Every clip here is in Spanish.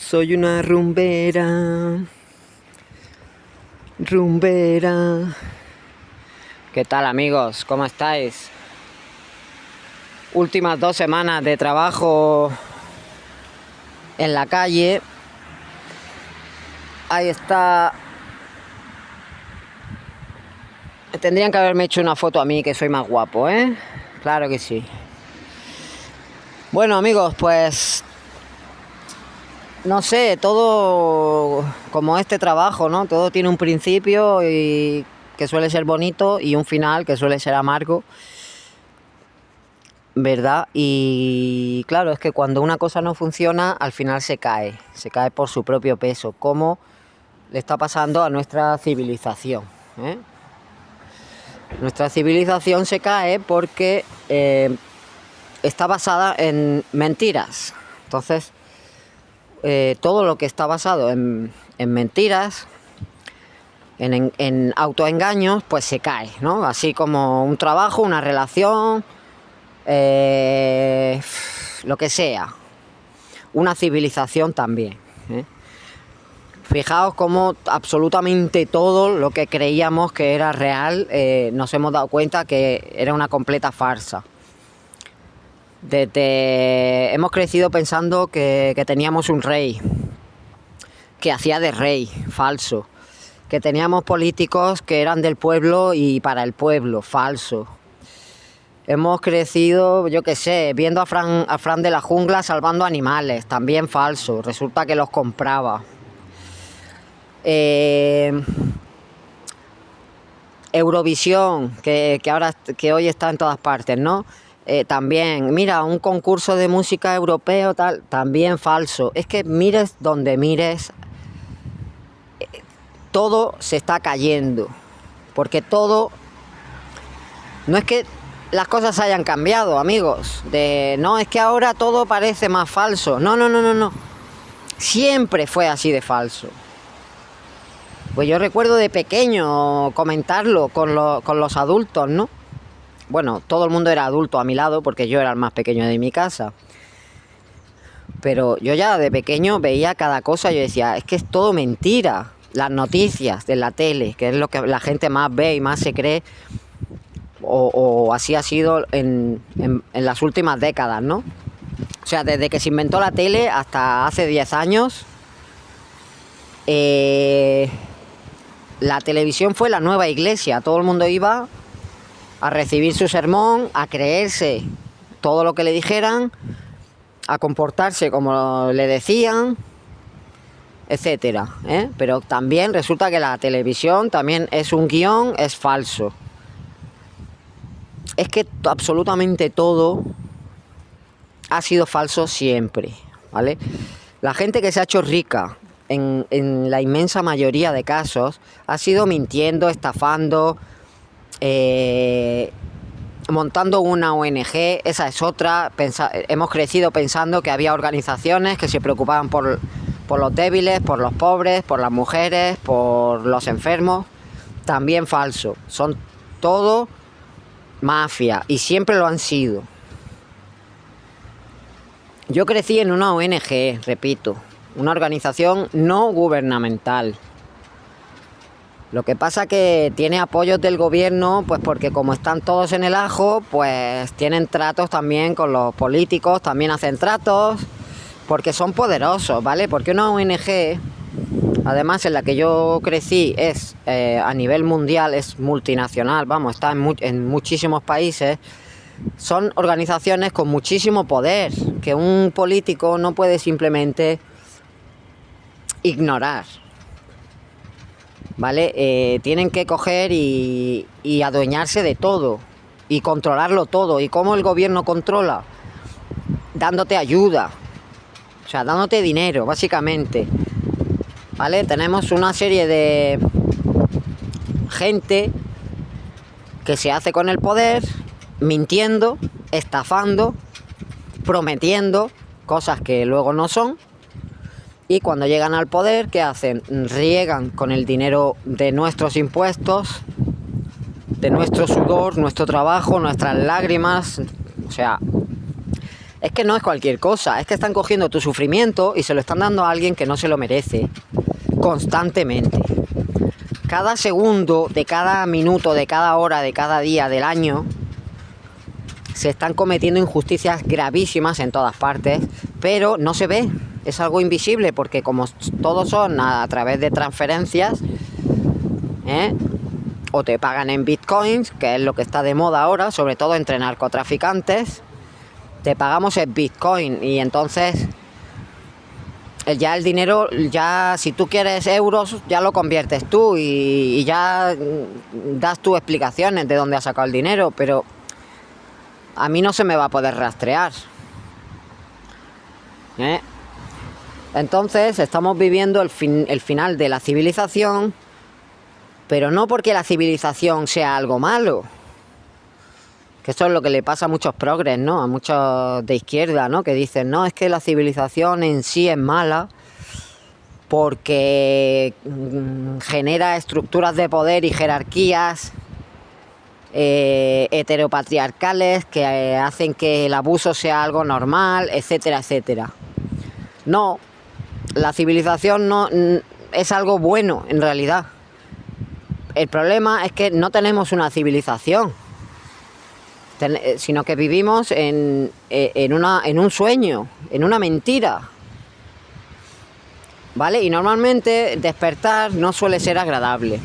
Soy una rumbera, rumbera. ¿Qué tal, amigos? ¿Cómo estáis? Últimas 2 semanas de trabajo en la calle. Ahí está. Tendrían que haberme hecho una foto a mí, que soy más guapo, ¿eh? Claro que sí. Bueno, amigos, pues no sé, todo como este trabajo, ¿no? Todo tiene un principio y que suele ser bonito y un final que suele ser amargo, ¿verdad? Y claro, es que cuando una cosa no funciona, al final se cae por su propio peso, como le está pasando a nuestra civilización, ¿eh? Nuestra civilización se cae porque está basada en mentiras. Entonces, todo lo que está basado en mentiras, en autoengaños, pues se cae, ¿no? Así como un trabajo, una relación, lo que sea. Una civilización también, ¿eh? Fijaos cómo absolutamente todo lo que creíamos que era real, nos hemos dado cuenta que era una completa farsa. Hemos crecido pensando que teníamos un rey, que hacía de rey, falso. Que teníamos políticos que eran del pueblo y para el pueblo, falso. Hemos crecido, yo qué sé, viendo a Fran de la Jungla salvando animales, también falso. Resulta que los compraba. Eurovisión, que hoy está en todas partes, ¿no? También, mira, un concurso de música europeo, tal, también falso. Es que mires donde mires, todo se está cayendo. Porque todo, no es que las cosas hayan cambiado, amigos. No, es que ahora todo parece más falso. No. Siempre fue así de falso. Pues yo recuerdo de pequeño comentarlo con los adultos, ¿no? Bueno, todo el mundo era adulto a mi lado porque yo era el más pequeño de mi casa. Pero yo ya de pequeño veía cada cosa y yo decía, es que es todo mentira. Las noticias de la tele, que es lo que la gente más ve y más se cree, o así ha sido en las últimas décadas, ¿no? O sea, desde que se inventó la tele hasta hace 10 años, la televisión fue la nueva iglesia. Todo el mundo iba a recibir su sermón, a creerse todo lo que le dijeran, a comportarse como le decían, etcétera, ¿eh? Pero también resulta que la televisión también es un guión, es falso. Es que absolutamente todo ha sido falso siempre, ¿vale? La gente que se ha hecho rica en la inmensa mayoría de casos ha sido mintiendo, estafando, montando una ONG. Esa es otra. Hemos crecido pensando que había organizaciones que se preocupaban por los débiles, por los pobres, por las mujeres, por los enfermos. También falso. Son todo mafia y siempre lo han sido. Yo crecí en una ONG, repito, una organización no gubernamental. Lo que pasa que tiene apoyos del gobierno, pues porque como están todos en el ajo, pues tienen tratos también con los políticos, también hacen tratos, porque son poderosos, ¿vale? Porque una ONG, además en la que yo crecí, es a nivel mundial, es multinacional, vamos, está en muchísimos países. Son organizaciones con muchísimo poder, que un político no puede simplemente ignorar, ¿vale? Tienen que coger y adueñarse de todo y controlarlo todo. ¿Y cómo el gobierno controla? Dándote ayuda, o sea, dándote dinero, básicamente, ¿vale? Tenemos una serie de gente que se hace con el poder, mintiendo, estafando, prometiendo cosas que luego no son. Y cuando llegan al poder, ¿qué hacen? Riegan con el dinero de nuestros impuestos, de nuestro sudor, nuestro trabajo, nuestras lágrimas. O sea, Es que no es cualquier cosa, es que están cogiendo tu sufrimiento y se lo están dando a alguien que no se lo merece, constantemente. Cada segundo, de cada minuto, de cada hora, de cada día, del año, se están cometiendo injusticias gravísimas en todas partes, pero no se ve, es algo invisible, porque como todos son a través de transferencias, o te pagan en bitcoins, que es lo que está de moda ahora, sobre todo entre narcotraficantes, te pagamos en bitcoin y entonces ya el dinero, ya si tú quieres euros, ya lo conviertes tú y ya das tus explicaciones de dónde has sacado el dinero, pero a mí no se me va a poder rastrear. Entonces estamos viviendo el final de la civilización, pero no porque la civilización sea algo malo. Que esto es lo que le pasa a muchos progres, ¿no? A muchos de izquierda, ¿no? Que dicen, no, es que la civilización en sí es mala porque genera estructuras de poder y jerarquías heteropatriarcales que hacen que el abuso sea algo normal, etcétera, etcétera. No, la civilización no es algo bueno en realidad. El problema es que no tenemos una civilización, sino que vivimos en un sueño, en una mentira, ¿vale? Y normalmente despertar no suele ser agradable.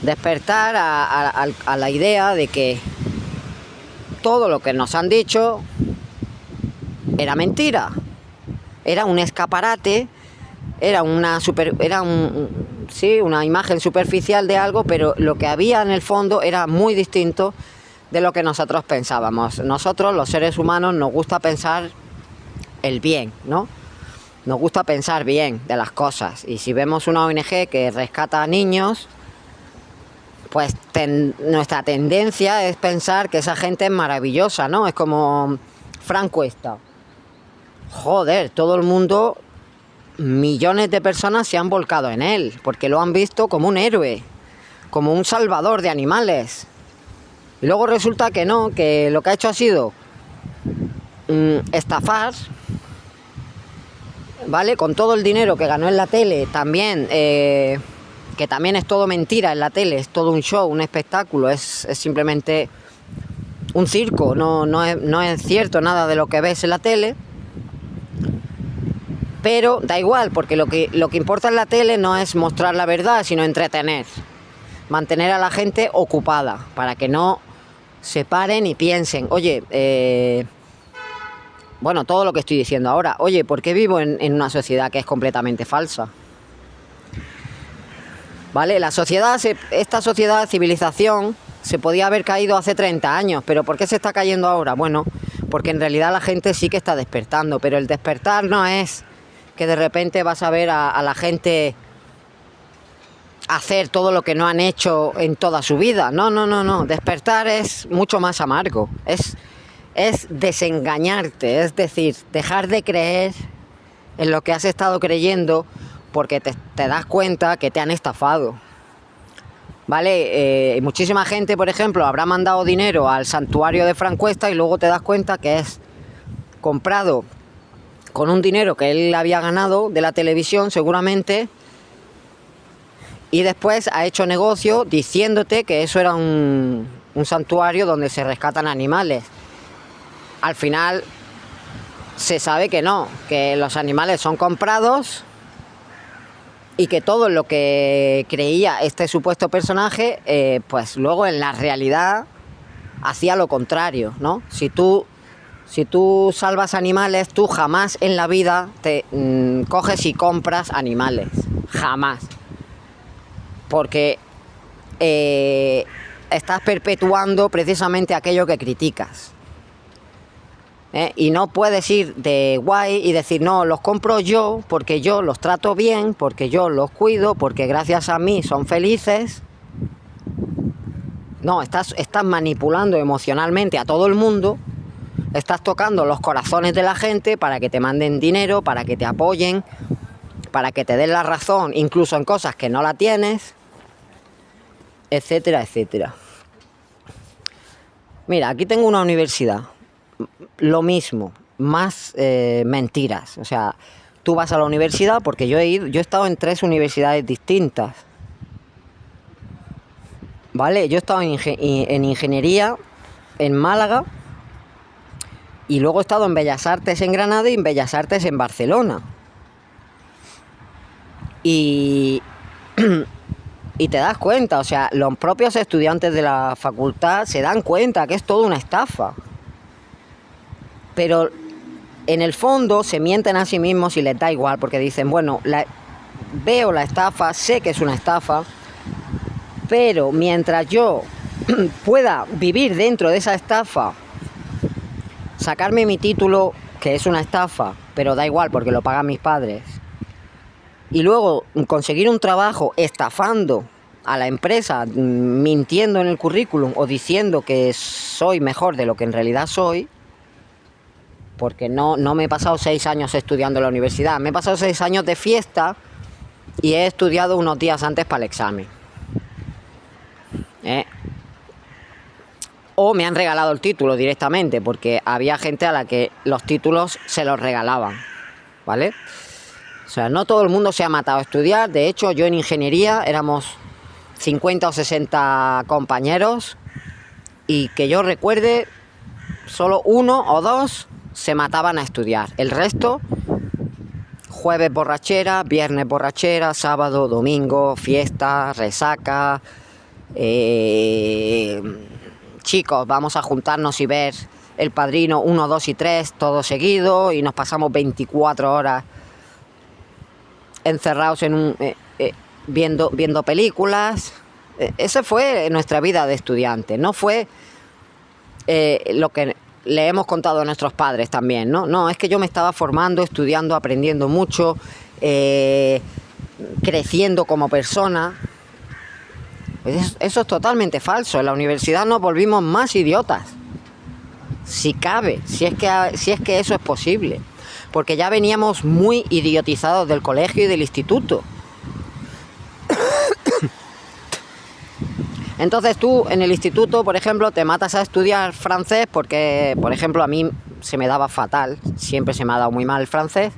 Despertar a la idea de que todo lo que nos han dicho era mentira, era un escaparate, era una imagen superficial de algo, pero lo que había en el fondo era muy distinto de lo que nosotros pensábamos. Nosotros, los seres humanos, nos gusta pensar el bien, ¿no? Nos gusta pensar bien de las cosas. Y si vemos una ONG que rescata a niños, pues nuestra tendencia es pensar que esa gente es maravillosa, ¿no? Es como Frank Cuesta. Joder, todo el mundo, millones de personas se han volcado en él, porque lo han visto como un héroe, como un salvador de animales. Y luego resulta que no, que lo que ha hecho ha sido estafar, ¿vale? Con todo el dinero que ganó en la tele, también, que también es todo mentira en la tele, es todo un show, un espectáculo, es simplemente un circo, no es cierto nada de lo que ves en la tele. Pero da igual, porque lo que importa en la tele no es mostrar la verdad, sino entretener, mantener a la gente ocupada, para que no se paren y piensen, oye, bueno, todo lo que estoy diciendo ahora, oye, ¿por qué vivo en una sociedad que es completamente falsa? ¿Vale? Esta sociedad, civilización, se podía haber caído hace 30 años, pero ¿por qué se está cayendo ahora? Bueno, porque en realidad la gente sí que está despertando, pero el despertar no es que de repente vas a ver a la gente hacer todo lo que no han hecho en toda su vida. No. Despertar es mucho más amargo. Es desengañarte, es decir, dejar de creer en lo que has estado creyendo porque te das cuenta que te han estafado. ¿Vale? Muchísima gente, por ejemplo, habrá mandado dinero al santuario de Frank Cuesta y luego te das cuenta que es comprado con un dinero que él había ganado de la televisión, seguramente, y después ha hecho negocio diciéndote que eso era un santuario donde se rescatan animales. Al final se sabe que no, que los animales son comprados y que todo lo que creía este supuesto personaje, pues luego en la realidad hacía lo contrario, ¿no? Si tú salvas animales, tú jamás en la vida te coges y compras animales, jamás. Porque estás perpetuando precisamente aquello que criticas. Y no puedes ir de guay y decir, no, los compro yo porque yo los trato bien, porque yo los cuido, porque gracias a mí son felices. No, estás manipulando emocionalmente a todo el mundo, estás tocando los corazones de la gente para que te manden dinero, para que te apoyen, para que te den la razón, incluso en cosas que no la tienes, etcétera, etcétera. Mira, aquí tengo una universidad, lo mismo, más mentiras. O sea, tú vas a la universidad, porque yo he estado en 3 universidades distintas, ¿vale? Yo he estado en ingeniería en Málaga, y luego he estado en Bellas Artes en Granada y en Bellas Artes en Barcelona. Y, y te das cuenta, o sea, los propios estudiantes de la facultad se dan cuenta que es toda una estafa. Pero en el fondo se mienten a sí mismos y les da igual, porque dicen, bueno, veo la estafa, sé que es una estafa, pero mientras yo pueda vivir dentro de esa estafa, sacarme mi título, que es una estafa, pero da igual porque lo pagan mis padres, y luego conseguir un trabajo estafando a la empresa, mintiendo en el currículum o diciendo que soy mejor de lo que en realidad soy, porque no me he pasado 6 años estudiando en la universidad, me he pasado 6 años de fiesta y he estudiado unos días antes para el examen. O me han regalado el título directamente, porque había gente a la que los títulos se los regalaban, ¿vale? O sea, no todo el mundo se ha matado a estudiar. De hecho, yo en ingeniería éramos 50 o 60 compañeros, y que yo recuerde, solo 1 o 2 se mataban a estudiar. El resto, jueves borrachera, viernes borrachera, sábado, domingo, fiesta, resaca. Chicos, vamos a juntarnos y ver El Padrino 1, 2 y 3 todo seguido, y nos pasamos 24 horas encerrados en viendo películas. Esa fue nuestra vida de estudiante. No fue lo que le hemos contado a nuestros padres también, ¿no? No, es que yo me estaba formando, estudiando, aprendiendo mucho, creciendo como persona. Eso es totalmente falso. En la universidad nos volvimos más idiotas, si cabe, si es que eso es posible, porque ya veníamos muy idiotizados del colegio y del instituto. Entonces tú en el instituto, por ejemplo, te matas a estudiar francés porque, por ejemplo, a mí se me daba fatal, siempre se me ha dado muy mal el francés.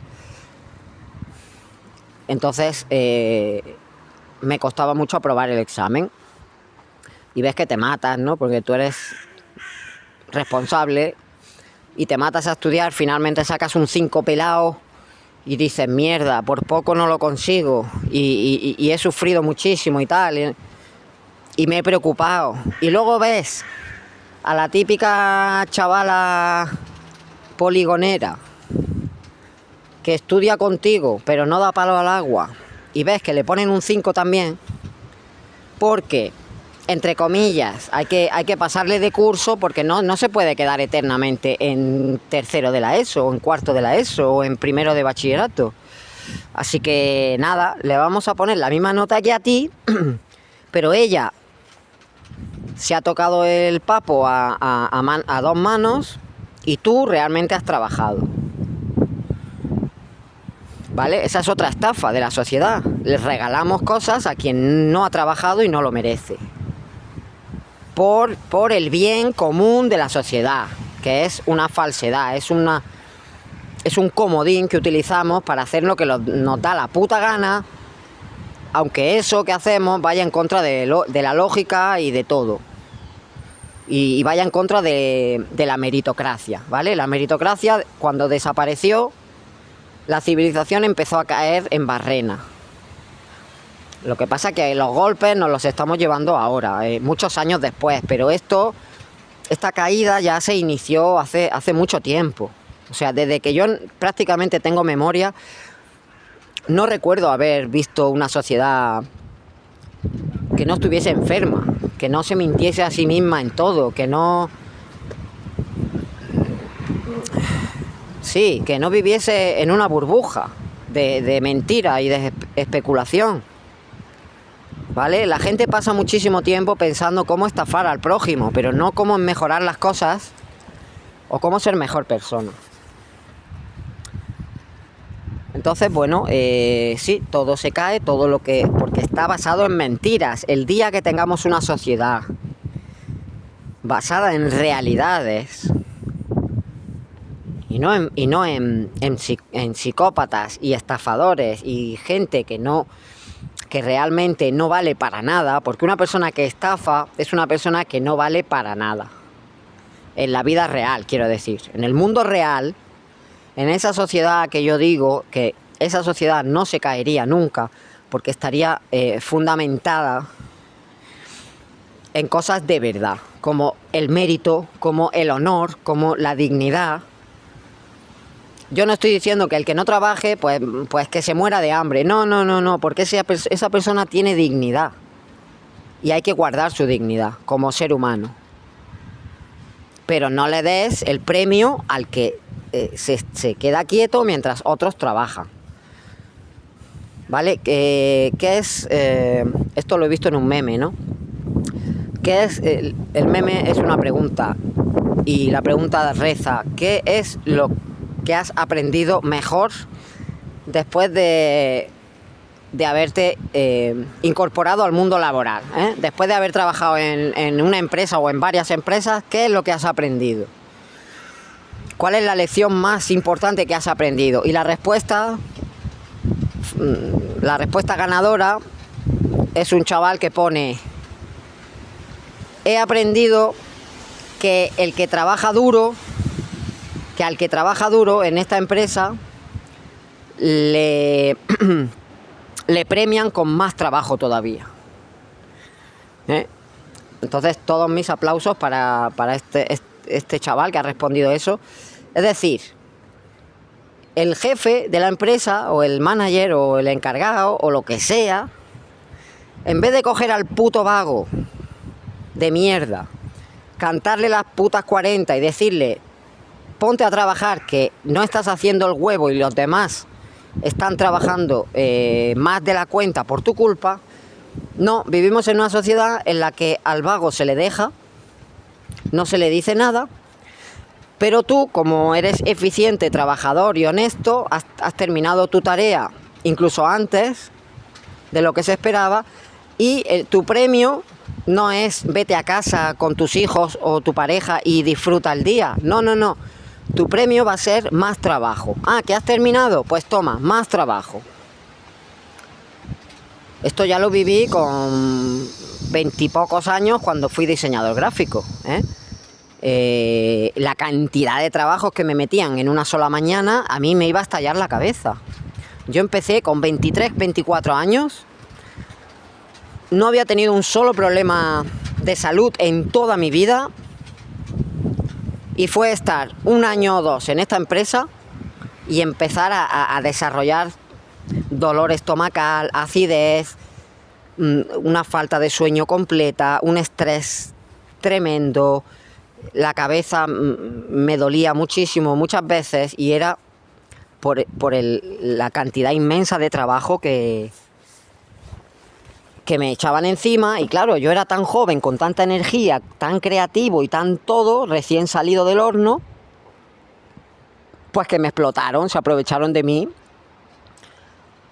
Entonces me costaba mucho aprobar el examen. Y ves que te matas, ¿no? Porque tú eres responsable y te matas a estudiar, finalmente sacas un 5 pelado y dices, mierda, por poco no lo consigo, y he sufrido muchísimo y tal, y me he preocupado. Y luego ves a la típica chavala poligonera que estudia contigo pero no da palo al agua, y ves que le ponen un 5 también, porque, entre comillas, hay que pasarle de curso, porque no se puede quedar eternamente en tercero de la ESO, o en cuarto de la ESO, o en primero de bachillerato. Así que nada, le vamos a poner la misma nota que a ti, pero ella se ha tocado el papo a 2 manos, y tú realmente has trabajado. ¿Vale? Esa es otra estafa de la sociedad. Les regalamos cosas a quien no ha trabajado y no lo merece. Por el bien común de la sociedad, que es una falsedad, es un comodín que utilizamos para hacer lo que nos da la puta gana, aunque eso que hacemos vaya en contra de la lógica y de todo. Y vaya en contra de la meritocracia, ¿vale? La meritocracia, cuando desapareció, la civilización empezó a caer en barrena. Lo que pasa es que los golpes nos los estamos llevando ahora, muchos años después, pero esta caída ya se inició hace mucho tiempo. O sea, desde que yo prácticamente tengo memoria, no recuerdo haber visto una sociedad que no estuviese enferma, que no se mintiese a sí misma en todo, que no viviese en una burbuja de mentira y de especulación. ¿Vale? La gente pasa muchísimo tiempo pensando cómo estafar al prójimo, pero no cómo mejorar las cosas o cómo ser mejor persona. Entonces, bueno, sí, todo se cae, porque está basado en mentiras. El día que tengamos una sociedad basada en realidades en psicópatas y estafadores y gente que realmente no vale para nada, porque una persona que estafa es una persona que no vale para nada. En la vida real, quiero decir. En el mundo real, en esa sociedad que yo digo, que esa sociedad no se caería nunca, porque estaría fundamentada en cosas de verdad, como el mérito, como el honor, como la dignidad. Yo no estoy diciendo que el que no trabaje, pues que se muera de hambre. No, porque esa persona tiene dignidad. Y hay que guardar su dignidad como ser humano. Pero no le des el premio al que se queda quieto mientras otros trabajan. ¿Vale? ¿Qué es? Esto lo he visto en un meme, ¿no? ¿Qué es? El meme es una pregunta. Y la pregunta reza: ¿qué es lo que has aprendido mejor después de haberte incorporado al mundo laboral? Después de haber trabajado en una empresa o en varias empresas, ¿qué es lo que has aprendido? ¿Cuál es la lección más importante que has aprendido? Y la respuesta ganadora es un chaval que pone: he aprendido que al que trabaja duro en esta empresa le premian con más trabajo todavía. Entonces, todos mis aplausos para este chaval que ha respondido eso. Es decir, el jefe de la empresa o el manager o el encargado o lo que sea, en vez de coger al puto vago de mierda, cantarle las putas 40 y decirle: ponte a trabajar, que no estás haciendo el huevo y los demás están trabajando más de la cuenta por tu culpa. No, vivimos en una sociedad en la que al vago se le deja, no se le dice nada, pero tú, como eres eficiente, trabajador y honesto, has terminado tu tarea incluso antes de lo que se esperaba, y tu premio no es vete a casa con tus hijos o tu pareja y disfruta el día. No. Tu premio va a ser más trabajo. ¿Que has terminado? Pues toma, más trabajo. Esto ya lo viví con 20 y pocos años cuando fui diseñador gráfico. La cantidad de trabajos que me metían en una sola mañana, a mí me iba a estallar la cabeza. Yo empecé con 23, 24 años. No había tenido un solo problema de salud en toda mi vida. Y fue estar un año o dos en esta empresa y empezar a desarrollar dolor estomacal, acidez, una falta de sueño completa, un estrés tremendo. La cabeza me dolía muchísimo, muchas veces, y era por la cantidad inmensa de trabajo que me echaban encima. Y claro, yo era tan joven, con tanta energía, tan creativo y tan todo, recién salido del horno, pues que me explotaron, se aprovecharon de mí.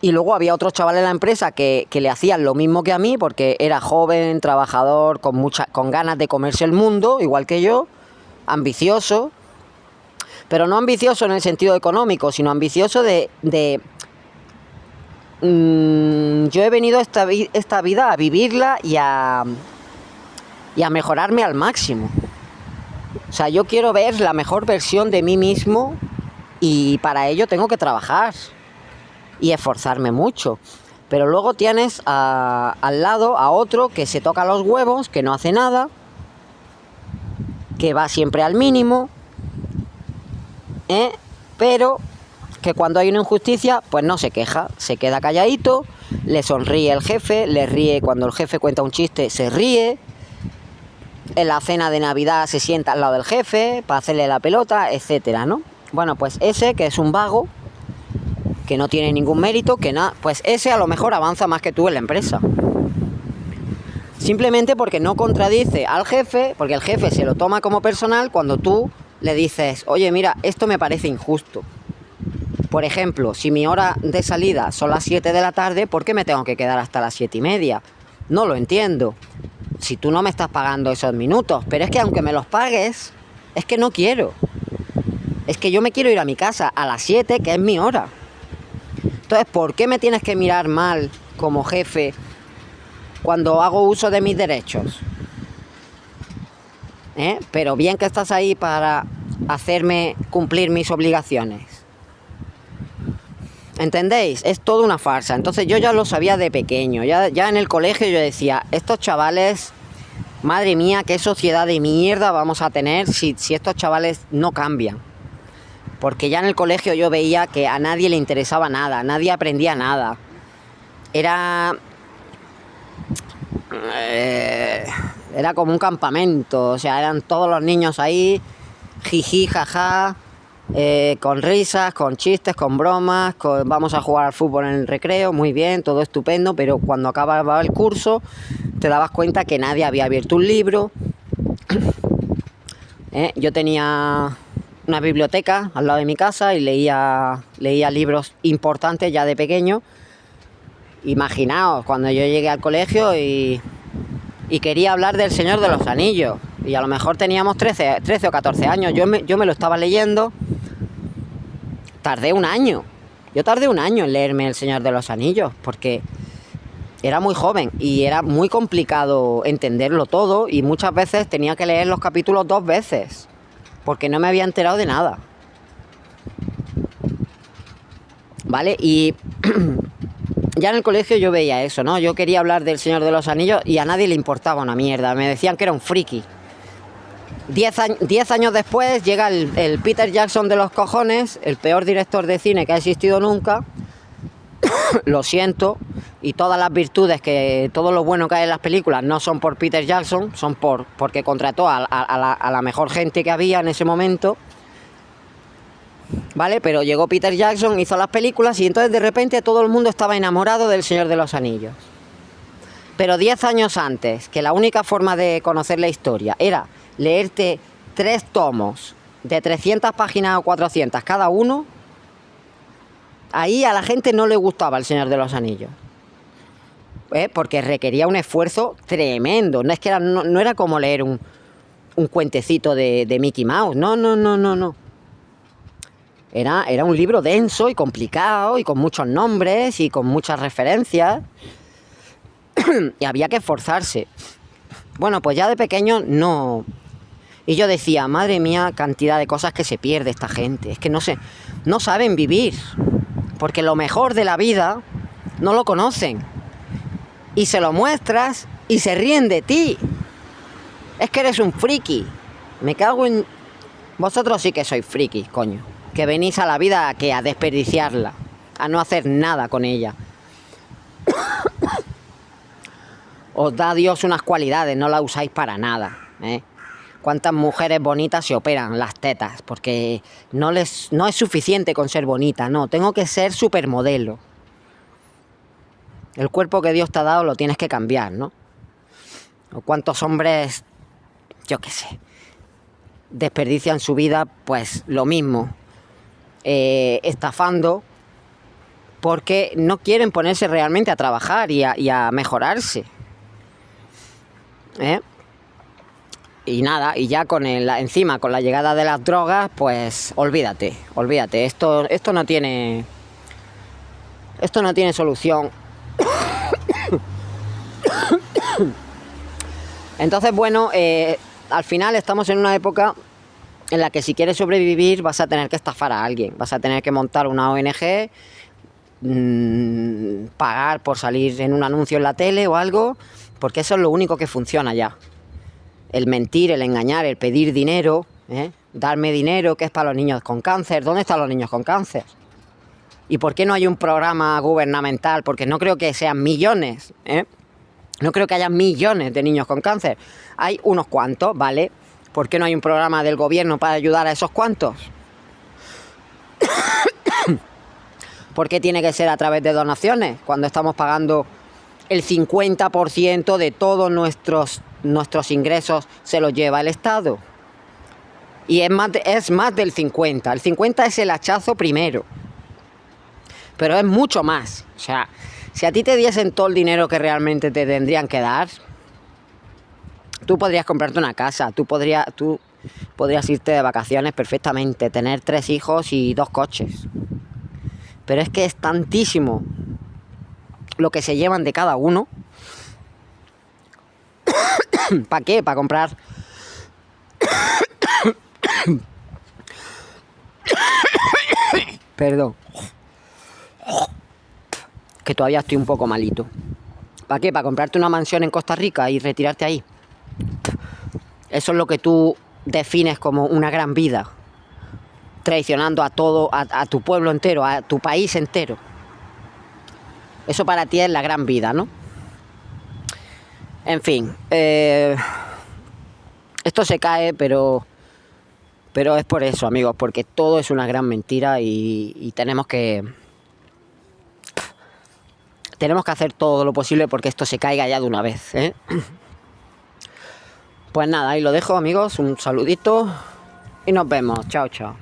Y luego había otros chavales en la empresa que le hacían lo mismo que a mí, porque era joven, trabajador, con ganas de comerse el mundo, igual que yo, ambicioso, pero no ambicioso en el sentido económico, sino ambicioso yo he venido a esta vida a vivirla y a mejorarme al máximo. O sea, yo quiero ver la mejor versión de mí mismo, y para ello tengo que trabajar y esforzarme mucho. Pero luego tienes al lado a otro que se toca los huevos, que no hace nada, que va siempre al mínimo, pero que cuando hay una injusticia, pues no se queja, se queda calladito, le sonríe el jefe, le ríe cuando el jefe cuenta un chiste, se ríe. En la cena de Navidad se sienta al lado del jefe para hacerle la pelota, etcétera, ¿no? Bueno, pues ese, que es un vago, que no tiene ningún mérito, pues ese a lo mejor avanza más que tú en la empresa. Simplemente porque no contradice al jefe, porque el jefe se lo toma como personal cuando tú le dices: oye, mira, esto me parece injusto. Por ejemplo, si mi hora de salida son las 7 de la tarde, ¿por qué me tengo que quedar hasta las 7:30? No lo entiendo. Si tú no me estás pagando esos minutos, pero es que aunque me los pagues, es que no quiero. Es que yo me quiero ir a mi casa a las 7, que es mi hora. Entonces, ¿por qué me tienes que mirar mal como jefe cuando hago uso de mis derechos? Pero bien que estás ahí para hacerme cumplir mis obligaciones. ¿Entendéis? Es toda una farsa. Entonces yo ya lo sabía de pequeño. Ya en el colegio yo decía, estos chavales, madre mía, qué sociedad de mierda vamos a tener si estos chavales no cambian. Porque ya en el colegio yo veía que a nadie le interesaba nada, nadie aprendía nada. Era como un campamento, o sea, eran todos los niños ahí, jiji, jaja, con risas, con chistes, con bromas, vamos a jugar al fútbol en el recreo, muy bien, todo estupendo, pero cuando acababa el curso te dabas cuenta que nadie había abierto un libro. Yo tenía una biblioteca al lado de mi casa y leía libros importantes ya de pequeño. Imaginaos, cuando yo llegué al colegio y quería hablar del Señor de los Anillos, y a lo mejor teníamos 13 o 14 años, yo me lo estaba leyendo, tardé un año en leerme el Señor de los Anillos, porque era muy joven y era muy complicado entenderlo todo, y muchas veces tenía que leer los capítulos 2 veces, porque no me había enterado de nada. ¿Vale? Y ya en el colegio yo veía eso, ¿no? Yo quería hablar del Señor de los Anillos y a nadie le importaba una mierda. Me decían que era un friki. 10 años después llega el Peter Jackson de los cojones, el peor director de cine que ha existido nunca. Lo siento. Y todas las virtudes, todo lo bueno que hay en las películas no son por Peter Jackson, son porque contrató a la mejor gente que había en ese momento. ¿Vale? Pero llegó Peter Jackson, hizo las películas y entonces de repente todo el mundo estaba enamorado del Señor de los Anillos. Pero 10 años antes, que la única forma de conocer la historia era leerte 3 tomos de 300 páginas o 400 cada uno, ahí a la gente no le gustaba el Señor de los Anillos. Porque requería un esfuerzo tremendo. No es que no era como leer un cuentecito de Mickey Mouse. No. Era un libro denso y complicado y con muchos nombres y con muchas referencias. Y había que esforzarse. Bueno, pues ya de pequeño no. Y yo decía, madre mía, cantidad de cosas que se pierde esta gente. Es que no saben vivir. Porque lo mejor de la vida no lo conocen. Y se lo muestras y se ríen de ti. Es que eres un friki. Me cago en... Vosotros sí que sois frikis, coño. Que venís a la vida a desperdiciarla, a no hacer nada con ella. Os da Dios unas cualidades, no las usáis para nada, ¿Cuántas mujeres bonitas se operan las tetas? Porque no es suficiente con ser bonita, no, tengo que ser supermodelo. El cuerpo que Dios te ha dado lo tienes que cambiar, ¿no? O cuántos hombres, yo qué sé, desperdician su vida, pues lo mismo. Estafando porque no quieren ponerse realmente a trabajar y a mejorarse, y nada, y ya encima con la llegada de las drogas, pues olvídate, esto no tiene solución. Entonces, bueno, al final estamos en una época en la que si quieres sobrevivir vas a tener que estafar a alguien, vas a tener que montar una ONG, pagar por salir en un anuncio en la tele o algo, porque eso es lo único que funciona ya. El mentir, el engañar, el pedir dinero, darme dinero, que es para los niños con cáncer. ¿Dónde están los niños con cáncer? ¿Y por qué no hay un programa gubernamental? Porque no creo que sean millones, No creo que haya millones de niños con cáncer. Hay unos cuantos, ¿vale? ¿Por qué no hay un programa del gobierno para ayudar a esos cuantos? ¿Por qué tiene que ser a través de donaciones? Cuando estamos pagando el 50% de todos nuestros ingresos se los lleva el Estado. Y es más del 50%. El 50% es el hachazo primero. Pero es mucho más. O sea, si a ti te diesen todo el dinero que realmente te tendrían que dar, tú podrías comprarte una casa, tú podrías irte de vacaciones perfectamente, tener 3 hijos y 2 coches. Pero es que es tantísimo lo que se llevan de cada uno. ¿Para qué? Para comprar... Perdón. Que todavía estoy un poco malito. ¿Para qué? ¿Para comprarte una mansión en Costa Rica y retirarte ahí? Eso es lo que tú defines como una gran vida. Traicionando a todo, a tu pueblo entero, a tu país entero. Eso para ti es la gran vida, ¿no? En fin. Esto se cae, pero es por eso, amigos. Porque todo es una gran mentira y tenemos que... Tenemos que hacer todo lo posible porque esto se caiga ya de una vez, ¿eh? Pues nada, ahí lo dejo, amigos. Un saludito y nos vemos. Chao, chao.